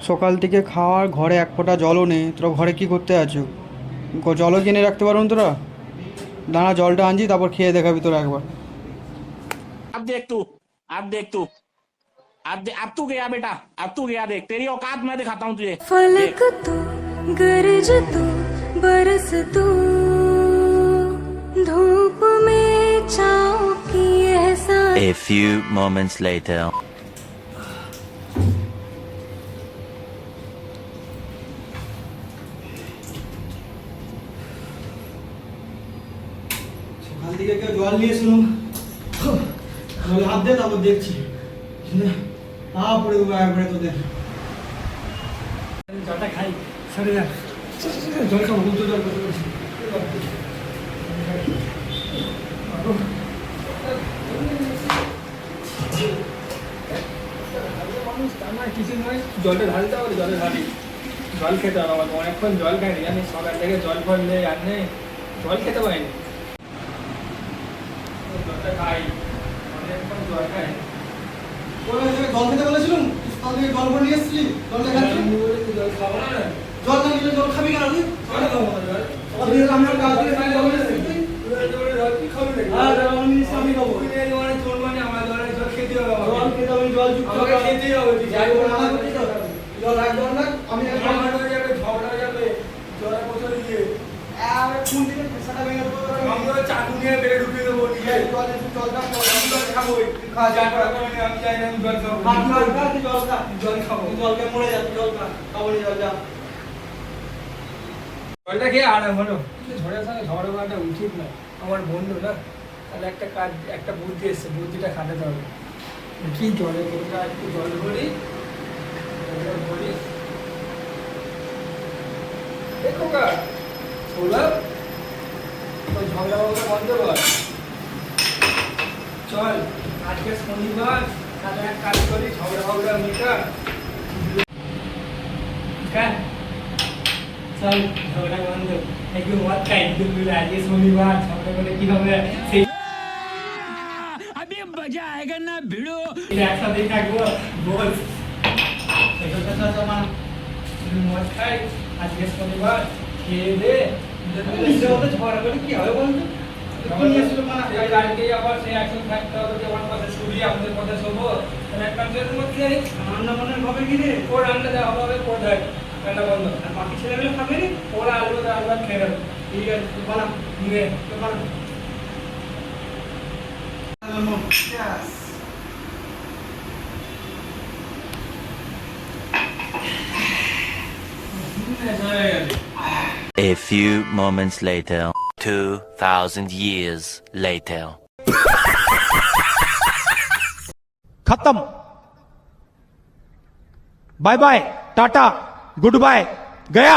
সকাল থেকে খাওয়ার ঘরে এক ফোঁটা জলও নেই, তোরা ঘরে কি করতে আছো? জলও কিনে রাখতে পারো না তোরা? দাঁড়া, জলটা আনছি, তারপর খেয়ে দেখাবি তোরা একবার। अब देख तू अब देख तू अब तू गया बेटा। अब तू गया, देख तेरी औकात मैं दिखाता हूँ तुझे। फलक तू गरज तू बरस तू धूप में छाँव की एहसास। A few moments later. সকাল থেকে কেউ জল নিয়ে এসো না। জলে হাত দে, তারপর দেখছি। পড়ে দেবো একবারে তোদের। জলটা খাই, সরে যা। জল খাবো, জল কিছু নয়, জলটা ঢালতে হবে, জলে ঢালি, জল খেতে হবে। আমার অনেকক্ষণ জল খাইনি, জানিস, সকাল থেকে জল ফল নেই, আর নেই, জল খেতে পারিনি। জলটা খাই, অনেকক্ষণ জল খাই। জল খেতে বলেছিলাম, সকাল থেকে জল ভরে নিয়ে এসেছি, জলটা খাচ্ছি। জল খাবো না, জল না নিলে জল খাবি কেন তুই? জল খাবো না, জল। সকাল থেকে আমি আর কাজ দিয়ে জল নিয়ে এসেছি তুই? জল কি খাবি নাকি? হ্যাঁ, জল আমি নিশ্চয়ই আমি খাবো। তুই এই মানে তোর মানে আমার জল খেতে হবে, জল খেতে হবে, জল যুক্ত আমাকে খেতেই হবে। তুই যাই বল, মানা করছিস তো? জল রাখ, জল রাখ, আমি আর জল ঝগড়া হয়ে যাবে, ঝগড়া হয়ে যাবে, জলের বোতল দিয়ে কোন দিকে পেশাটা ভেঙে দেবো তোরা? আমি তো চাকু নিয়ে বেড়ে ঢুকিয়ে দেবো নিজে। জল এসে জল রাখ, আমি জল খাবো, যা করা করে নে, আমি যাই না, আমি জল খাবো। জল খা, জল খাবো, জলকে মরে যাচ্ছে, জল খা, খাবো নি, জল যা। জলটা খেয়ে আরাম হলো। ঝড়ের সঙ্গে ঝগড়া করাটা উচিত না, আমার বন্ধু না। তাহলে একটা কাজ, একটা বুদ্ধি এসছে, বুদ্ধিটা খাটাতে হবে। কি জলে কোনটা একটু জল ভরি, দেখো গা সৌরভ, ওই ঝগড়া বগড়া বন্ধ কর। চল, আজকে শনিবার, তাহলে এক কাজ করি, ঝগড়া বগড়া মেটা। হ্যাঁ, চল, ঝগড়া বন্ধ, একটু মদ খাই, দুপুরে আজকে শনিবার, ঝগড়া করে কি হবে? সেই अभी मजा आएगा ना भिड़ो। একসাথেই থাকবো, বল। মদ খাই, আজকে শনিবার, খেয়ে দে, ঝগড়া করে কি হবে বলতো? কালকেই আবার সেই একসাথে থাকতে হবে, যে আমার পাশে শুবি, আমাদের পাশে শোবো, তাহলে একটা মানুষের মধ্যে রান্না বান্নার হবে কি রে? ওর রান্না দেওয়া হবে, ওর দেখ রান্না বন্ধ। আর বাকি ছেলেগুলো খাবে রে? ওরা আলু খেয়ে নেবে। ঠিক আছে, তুই বানা, নিয়ে তুই বানা। A few moments later. 2,000 years later. खत्म। Bye bye, tata, goodbye, गया।